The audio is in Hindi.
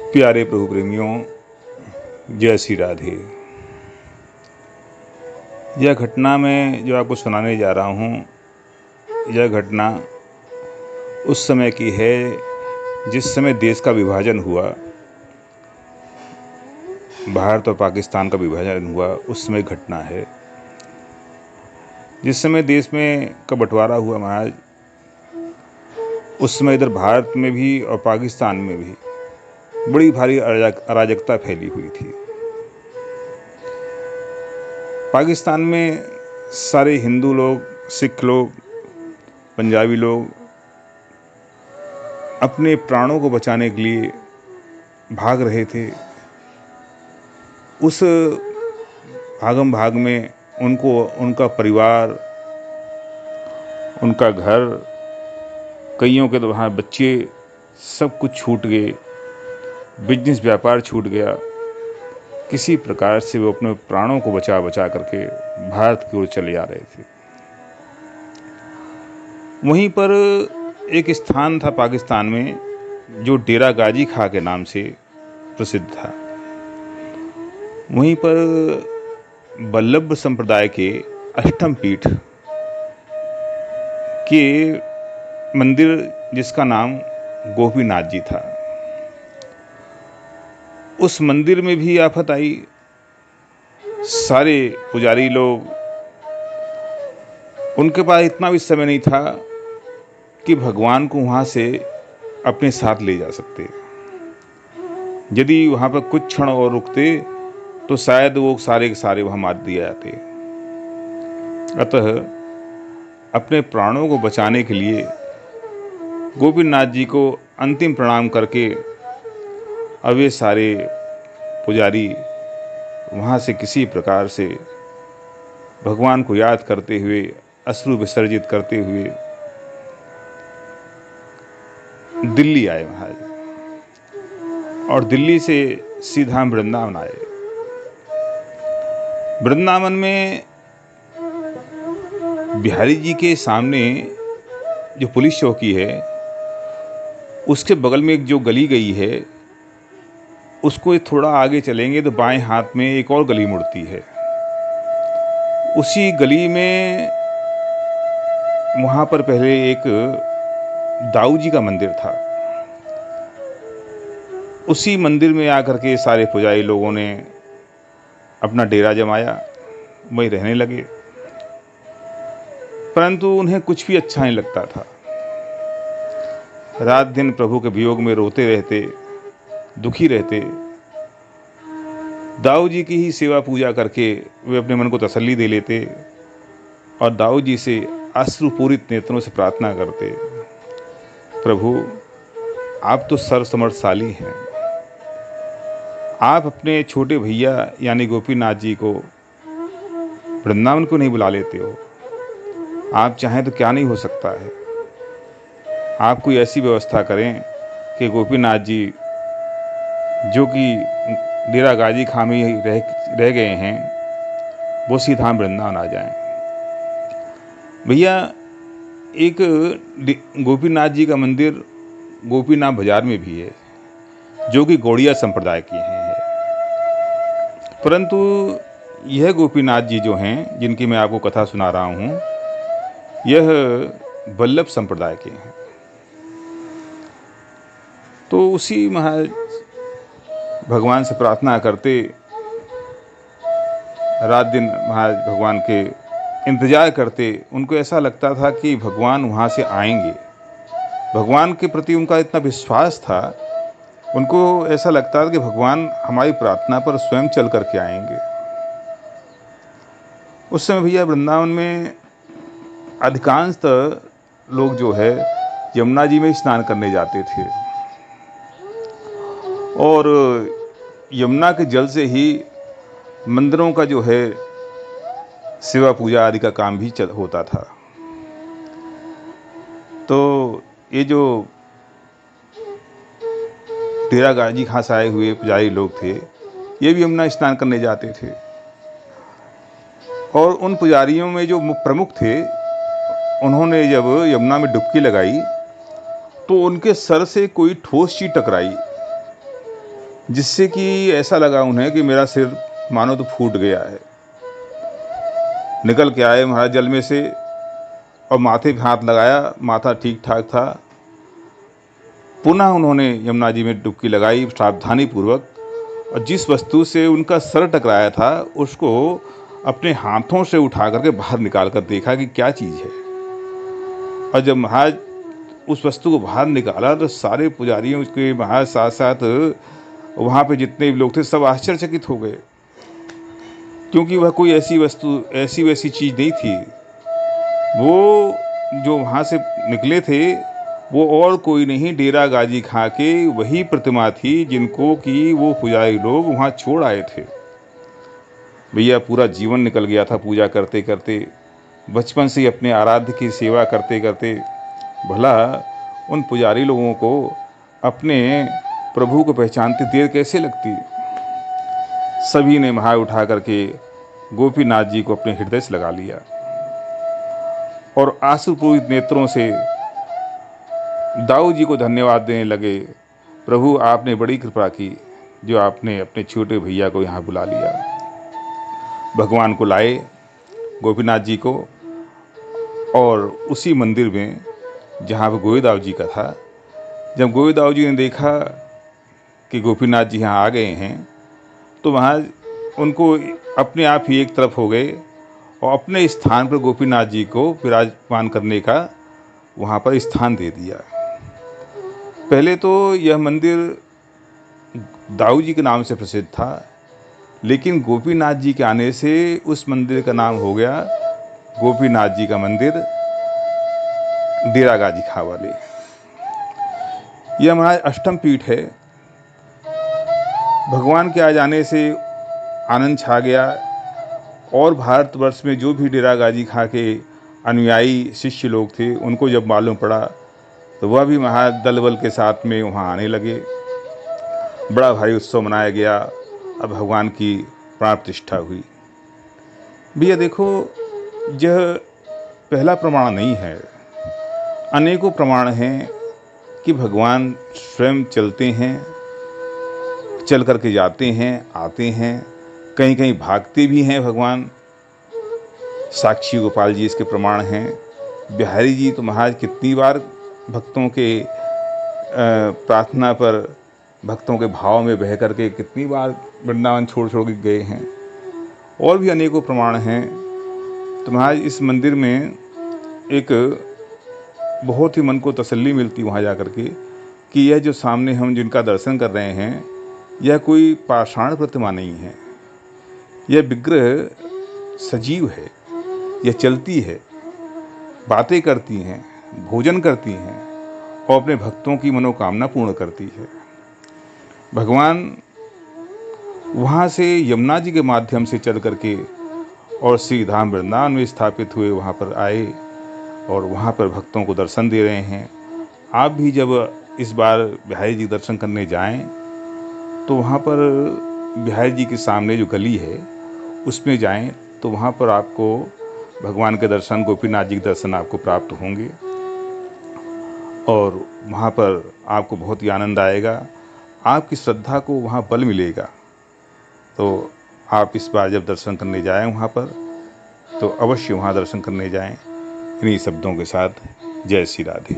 प्यारे प्रभु प्रेमियों, जय श्री राधे। यह घटना मैं जो आपको सुनाने जा रहा हूँ, यह घटना उस समय की है जिस समय देश का विभाजन हुआ, भारत और पाकिस्तान का विभाजन हुआ। उस समय घटना है जिस समय देश में का बंटवारा हुआ महाराज। उस समय इधर भारत में भी और पाकिस्तान में भी बड़ी भारी अराजकता फैली हुई थी। पाकिस्तान में सारे हिंदू लोग, सिख लोग, पंजाबी लोग अपने प्राणों को बचाने के लिए भाग रहे थे। उस भागम भाग में उनको, उनका परिवार, उनका घर, कईयों के तो वहाँ बच्चे, सब कुछ छूट गए। बिजनेस व्यापार छूट गया। किसी प्रकार से वो अपने प्राणों को बचा बचा करके भारत की ओर चले आ रहे थे। वहीं पर एक स्थान था पाकिस्तान में जो डेरा गाजी खां के नाम से प्रसिद्ध था। वहीं पर वल्लभ संप्रदाय के अष्टम पीठ के मंदिर, जिसका नाम गोपीनाथ जी था, उस मंदिर में भी आफत आई। सारे पुजारी लोग, उनके पास इतना भी समय नहीं था कि भगवान को वहाँ से अपने साथ ले जा सकते। यदि वहाँ पर कुछ क्षण और रुकते तो शायद वो सारे के सारे वहाँ मार दिए जाते। अतः अपने प्राणों को बचाने के लिए गोपीनाथ जी को अंतिम प्रणाम करके अब वे सारे पुजारी वहाँ से किसी प्रकार से भगवान को याद करते हुए, अश्रु विसर्जित करते हुए दिल्ली आए महाराज। और दिल्ली से सीधा वृंदावन आए। वृंदावन में बिहारी जी के सामने जो पुलिस चौकी है, उसके बगल में एक जो गली गई है, उसको थोड़ा आगे चलेंगे तो बाएं हाथ में एक और गली मुड़ती है। उसी गली में वहाँ पर पहले एक दाऊ जी का मंदिर था। उसी मंदिर में आकर के सारे पुजारी लोगों ने अपना डेरा जमाया, वहीं रहने लगे। परंतु उन्हें कुछ भी अच्छा नहीं लगता था। रात दिन प्रभु के वियोग में रोते रहते, दुखी रहते। दाऊ जी की ही सेवा पूजा करके वे अपने मन को तसल्ली दे लेते और दाऊ जी से अश्रुपूरित नेत्रों से प्रार्थना करते, प्रभु आप तो सर्वसमर्थशाली हैं, आप अपने छोटे भैया यानी गोपीनाथ जी को वृंदावन को नहीं बुला लेते हो? आप चाहें तो क्या नहीं हो सकता है। आप कोई ऐसी व्यवस्था करें कि गोपीनाथ जी, जो कि डेरा गाजी खां में रह गए हैं, वो सीधा वृंदावन आ जाएं। भैया, एक गोपीनाथ जी का मंदिर गोपीनाथ बाजार में भी है, जो कि गौड़िया संप्रदाय की हैं। परंतु यह गोपीनाथ जी जो हैं, जिनकी मैं आपको कथा सुना रहा हूँ, यह वल्लभ संप्रदाय के हैं। तो उसी महाराज भगवान से प्रार्थना करते, रात दिन महाराज भगवान के इंतजार करते। उनको ऐसा लगता था कि भगवान वहाँ से आएंगे। भगवान के प्रति उनका इतना विश्वास था, उनको ऐसा लगता था कि भगवान हमारी प्रार्थना पर स्वयं चल करके आएंगे। उस समय भैया वृंदावन में अधिकांशतः लोग जो है यमुना जी में स्नान करने जाते थे और यमुना के जल से ही मंदिरों का जो है सेवा पूजा आदि का काम भी होता था। तो ये जो डेरा गाजी खां से आए हुए पुजारी लोग थे, ये भी यमुना स्नान करने जाते थे। और उन पुजारियों में जो प्रमुख थे, उन्होंने जब यमुना में डुबकी लगाई तो उनके सर से कोई ठोस चीज टकराई जिससे कि ऐसा लगा उन्हें कि मेरा सिर मानो तो फूट गया है। निकल के आए महाराज जल में से और माथे पे हाथ लगाया, माथा ठीक ठाक था। पुनः उन्होंने यमुना जी में डुबकी लगाई सावधानी पूर्वक, और जिस वस्तु से उनका सर टकराया था उसको अपने हाथों से उठा करके बाहर निकाल कर देखा कि क्या चीज़ है। और जब महाराज उस वस्तु को बाहर निकाला तो सारे पुजारियों के महाराज साथ साथ वहाँ पे जितने भी लोग थे सब आश्चर्यचकित हो गए, क्योंकि वह कोई ऐसी वस्तु ऐसी वैसी चीज़ नहीं थी। वो जो वहाँ से निकले थे वो और कोई नहीं, डेरा गाजी खां के वही प्रतिमा थी जिनको कि वो पुजारी लोग वहाँ छोड़ आए थे। भैया पूरा जीवन निकल गया था पूजा करते करते, बचपन से ही अपने आराध्य की सेवा करते करते। भला उन पुजारी लोगों को अपने प्रभु को पहचानते देर कैसे लगती। सभी ने महाय उठा करके गोपीनाथ जी को अपने हृदय से लगा लिया और आंसुपूरित नेत्रों से दाऊ जी को धन्यवाद देने लगे। प्रभु आपने बड़ी कृपा की जो आपने अपने छोटे भैया को यहाँ बुला लिया। भगवान को लाए गोपीनाथ जी को, और उसी मंदिर में जहाँ पर गोविंददाऊ जी का था, जब गोविंददाऊ जी ने देखा कि गोपीनाथ जी यहाँ आ गए हैं तो वहाँ उनको अपने आप ही एक तरफ हो गए और अपने स्थान पर गोपीनाथ जी को विराजमान करने का वहाँ पर स्थान दे दिया। पहले तो यह मंदिर दाऊ जी के नाम से प्रसिद्ध था, लेकिन गोपीनाथ जी के आने से उस मंदिर का नाम हो गया गोपीनाथ जी का मंदिर, डेरा गाजी खां वाले। यह हमारा अष्टम पीठ है। भगवान के आ जाने से आनंद छा गया, और भारतवर्ष में जो भी डेरा गाजी खां के अनुयायी शिष्य लोग थे उनको जब मालूम पड़ा तो वह भी महादल बल के साथ में वहाँ आने लगे। बड़ा भारी उत्सव मनाया गया। अब भगवान की प्राण प्रतिष्ठा हुई। भैया देखो, यह पहला प्रमाण नहीं है, अनेकों प्रमाण हैं कि भगवान स्वयं चलते हैं, चल करके जाते हैं, आते हैं, कहीं कहीं भागते भी हैं भगवान। साक्षी गोपाल जी इसके प्रमाण हैं। बिहारी जी तो महाराज कितनी बार भक्तों के प्रार्थना पर, भक्तों के भाव में बह करके कितनी बार वृंदावन छोड़ छोड़ के गए हैं। और भी अनेकों प्रमाण हैं। तो महाराज इस मंदिर में एक बहुत ही मन को तसल्ली मिलती वहाँ जा कर के कि यह जो सामने हम जिनका दर्शन कर रहे हैं यह कोई पाषाण प्रतिमा नहीं है, यह विग्रह सजीव है, यह चलती है, बातें करती हैं, भोजन करती हैं और अपने भक्तों की मनोकामना पूर्ण करती है। भगवान वहाँ से यमुना जी के माध्यम से चल करके और श्री धाम वृंदावन में स्थापित हुए, वहाँ पर आए और वहाँ पर भक्तों को दर्शन दे रहे हैं। आप भी जब इस बार बिहारी जी दर्शन करने जाएं तो वहाँ पर बिहारी जी के सामने जो गली है उसमें जाएं तो वहाँ पर आपको भगवान के दर्शन, गोपीनाथ जी के दर्शन आपको प्राप्त होंगे और वहाँ पर आपको बहुत ही आनंद आएगा। आपकी श्रद्धा को वहाँ बल मिलेगा। तो आप इस बार जब दर्शन करने जाएं वहाँ पर तो अवश्य वहाँ दर्शन करने जाएं। इन्हीं शब्दों के साथ जय श्री राधे।